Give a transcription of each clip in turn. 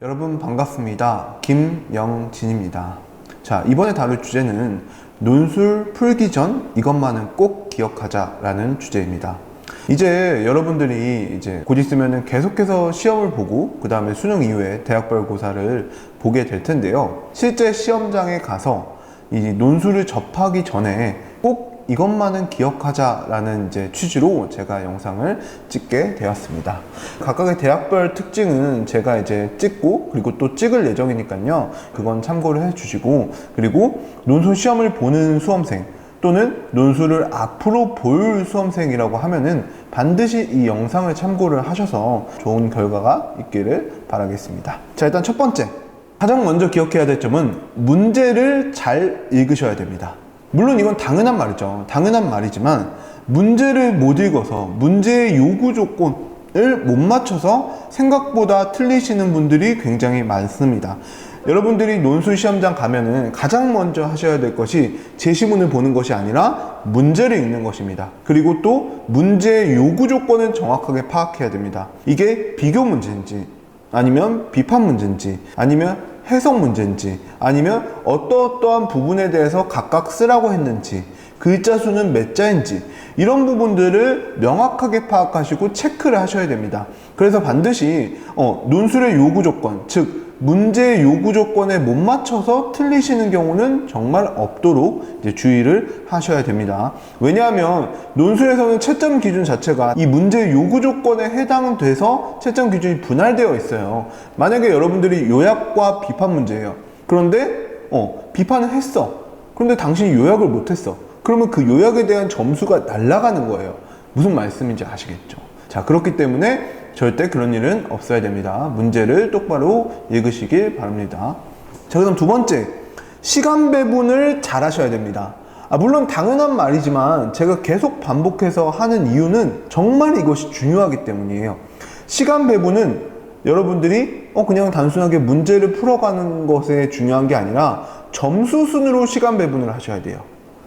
여러분 반갑습니다. 김영진입니다. 자, 이번에 다룰 주제는 논술 풀기 전 이것만은 꼭 기억하자 라는 주제입니다. 이제 여러분들이 곧 있으면 계속해서 시험을 보고 그 다음에 수능 이후에 대학별고사를 보게 될 텐데요. 실제 시험장에 가서 이 논술을 접하기 전에 꼭 이것만은 기억하자 라는 취지로 제가 영상을 찍게 되었습니다. 각각의 대학별 특징은 제가 찍고 그리고 또 찍을 예정이니까요. 그건 참고를 해 주시고, 그리고 논술 시험을 보는 수험생 또는 논술을 앞으로 볼 수험생이라고 하면은 반드시 이 영상을 참고를 하셔서 좋은 결과가 있기를 바라겠습니다. 자, 일단 첫 번째, 가장 먼저 기억해야 될 점은 문제를 잘 읽으셔야 됩니다. 물론 이건 당연한 말이죠. 당연한 말이지만 문제를 못 읽어서 문제의 요구 조건을 못 맞춰서 생각보다 틀리시는 분들이 굉장히 많습니다. 여러분들이 논술 시험장 가면은 가장 먼저 하셔야 될 것이 제시문을 보는 것이 아니라 문제를 읽는 것입니다. 그리고 또 문제의 요구 조건을 정확하게 파악해야 됩니다. 이게 비교 문제인지 아니면 비판 문제인지 아니면 해석 문제인지 아니면 어떠한 부분에 대해서 각각 쓰라고 했는지 글자 수는 몇 자인지 이런 부분들을 명확하게 파악하시고 체크를 하셔야 됩니다. 그래서 반드시 논술의 요구 조건, 즉 문제의 요구 조건에 못 맞춰서 틀리시는 경우는 정말 없도록 주의를 하셔야 됩니다. 왜냐하면 논술에서는 채점 기준 자체가 이 문제의 요구 조건에 해당돼서 채점 기준이 분할되어 있어요. 만약에 여러분들이 요약과 비판 문제예요. 그런데 비판을 했어. 그런데 당신이 요약을 못했어. 그러면 그 요약에 대한 점수가 날아가는 거예요. 무슨 말씀인지 아시겠죠? 자, 그렇기 때문에 절대 그런 일은 없어야 됩니다. 문제를 똑바로 읽으시길 바랍니다. 자, 그다음 두 번째, 시간 배분을 잘 하셔야 됩니다. 물론 당연한 말이지만 제가 계속 반복해서 하는 이유는 정말 이것이 중요하기 때문이에요. 시간 배분은 여러분들이 그냥 단순하게 문제를 풀어가는 것에 중요한 게 아니라 점수 순으로 시간 배분을 하셔야 돼요.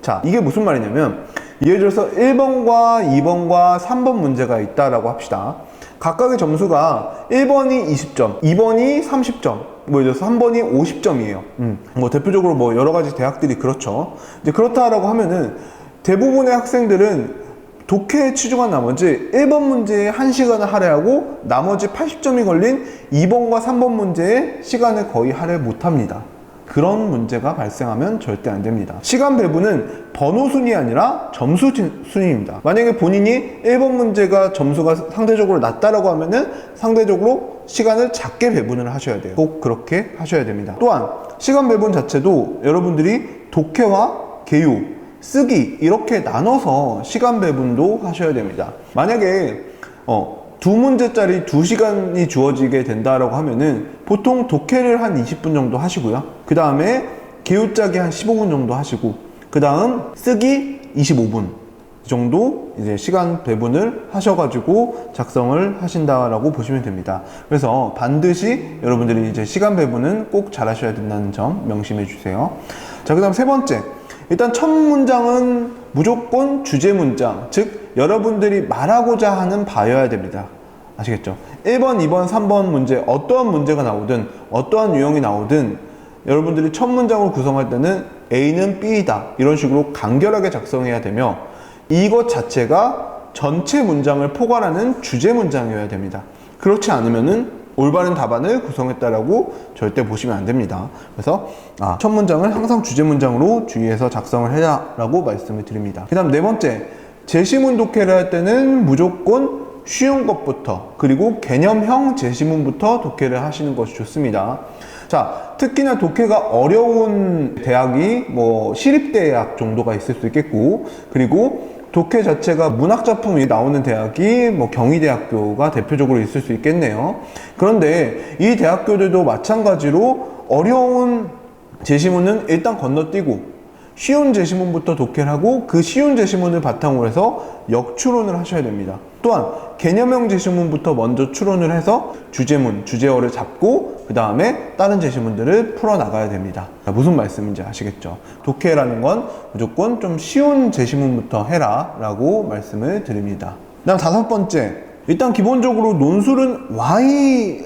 자, 이게 무슨 말이냐면 예를 들어서 1번과 2번과 3번 문제가 있다라고 합시다. 각각의 점수가 1번이 20점, 2번이 30점, 예를 들어서 3번이 50점이에요. 대표적으로 여러 가지 대학들이 그렇죠. 이제 그렇다라고 하면은 대부분의 학생들은 독해에 치중한 나머지 1번 문제에 1시간을 할애하고 나머지 80점이 걸린 2번과 3번 문제에 시간을 거의 할애 못합니다. 그런 문제가 발생하면 절대 안 됩니다. 시간 배분은 번호 순이 아니라 점수 순입니다. 만약에 본인이 1번 문제가 점수가 상대적으로 낮다라고 하면은 상대적으로 시간을 작게 배분을 하셔야 돼요. 꼭 그렇게 하셔야 됩니다. 또한 시간 배분 자체도 여러분들이 독해와 개요, 쓰기 이렇게 나눠서 시간 배분도 하셔야 됩니다. 만약에 두 문제짜리 2시간이 주어지게 된다라고 하면은 보통 독해를 한 20분 정도 하시고요. 그 다음에 개요짜기 한 15분 정도 하시고 그 다음 쓰기 25분 정도 시간 배분을 하셔가지고 작성을 하신다라고 보시면 됩니다. 그래서 반드시 여러분들이 시간 배분은 꼭 잘 하셔야 된다는 점 명심해 주세요. 자, 그 다음 세 번째, 일단 첫 문장은 무조건 주제 문장, 즉 여러분들이 말하고자 하는 바여야 됩니다. 아시겠죠? 1번, 2번, 3번 문제, 어떠한 문제가 나오든 어떠한 유형이 나오든 여러분들이 첫 문장을 구성할 때는 A는 B이다 이런 식으로 간결하게 작성해야 되며 이것 자체가 전체 문장을 포괄하는 주제 문장이어야 됩니다. 그렇지 않으면은 올바른 답안을 구성했다라고 절대 보시면 안 됩니다. 그래서 첫 문장을 항상 주제 문장으로 주의해서 작성을 해라 라고 말씀을 드립니다. 그 다음 네 번째, 제시문 독해를 할 때는 무조건 쉬운 것부터 그리고 개념형 제시문부터 독해를 하시는 것이 좋습니다. 자, 특히나 독해가 어려운 대학이 시립대학 정도가 있을 수 있겠고, 그리고 독해 자체가 문학작품이 나오는 대학이 경희대학교가 대표적으로 있을 수 있겠네요. 그런데 이 대학교들도 마찬가지로 어려운 제시문은 일단 건너뛰고 쉬운 제시문부터 독해를 하고 그 쉬운 제시문을 바탕으로 해서 역추론을 하셔야 됩니다. 또한 개념형 제시문부터 먼저 추론을 해서 주제문, 주제어를 잡고 그 다음에 다른 제시문들을 풀어나가야 됩니다. 무슨 말씀인지 아시겠죠? 독해라는 건 무조건 좀 쉬운 제시문부터 해라 라고 말씀을 드립니다. 그 다음 다섯 번째, 일단 기본적으로 논술은 Y에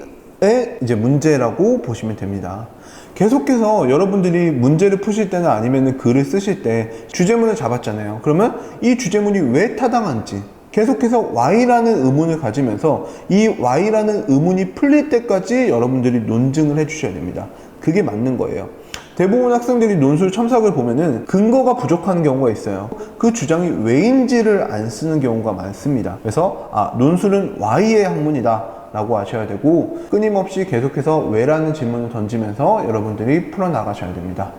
이제 문제라고 보시면 됩니다. 계속해서 여러분들이 문제를 푸실 때나 아니면 글을 쓰실 때 주제문을 잡았잖아요. 그러면 이 주제문이 왜 타당한지 계속해서 Y라는 의문을 가지면서 이 Y라는 의문이 풀릴 때까지 여러분들이 논증을 해주셔야 됩니다. 그게 맞는 거예요. 대부분 학생들이 논술 첨삭을 보면은 근거가 부족한 경우가 있어요. 그 주장이 왜인지를 안 쓰는 경우가 많습니다. 그래서 논술은 Y의 학문이다 라고 아셔야 되고, 끊임없이 계속해서 왜라는 질문을 던지면서 여러분들이 풀어나가셔야 됩니다.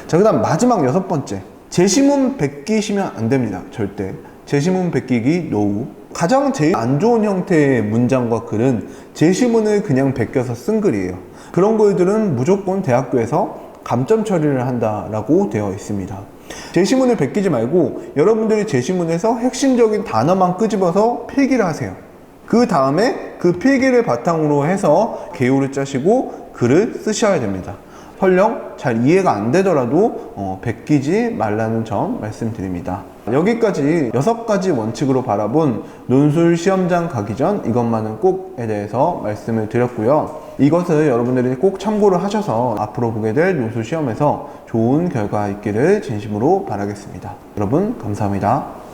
자, 그 다음 마지막 6번째, 제시문 베끼시면 안 됩니다. 절대. 제시문 베끼기 NO. 가장 제일 안 좋은 형태의 문장과 글은 제시문을 그냥 베껴서 쓴 글이에요. 그런 글들은 무조건 대학교에서 감점 처리를 한다라고 되어 있습니다. 제시문을 베끼지 말고 여러분들이 제시문에서 핵심적인 단어만 끄집어서 필기를 하세요. 그 다음에 그 필기를 바탕으로 해서 개요를 짜시고 글을 쓰셔야 됩니다. 설령 잘 이해가 안 되더라도 베끼지 말라는 점 말씀드립니다. 여기까지 6가지 원칙으로 바라본 논술 시험장 가기 전 이것만은 꼭에 대해서 말씀을 드렸고요. 이것을 여러분들이 꼭 참고를 하셔서 앞으로 보게 될 논술 시험에서 좋은 결과 있기를 진심으로 바라겠습니다. 여러분 감사합니다.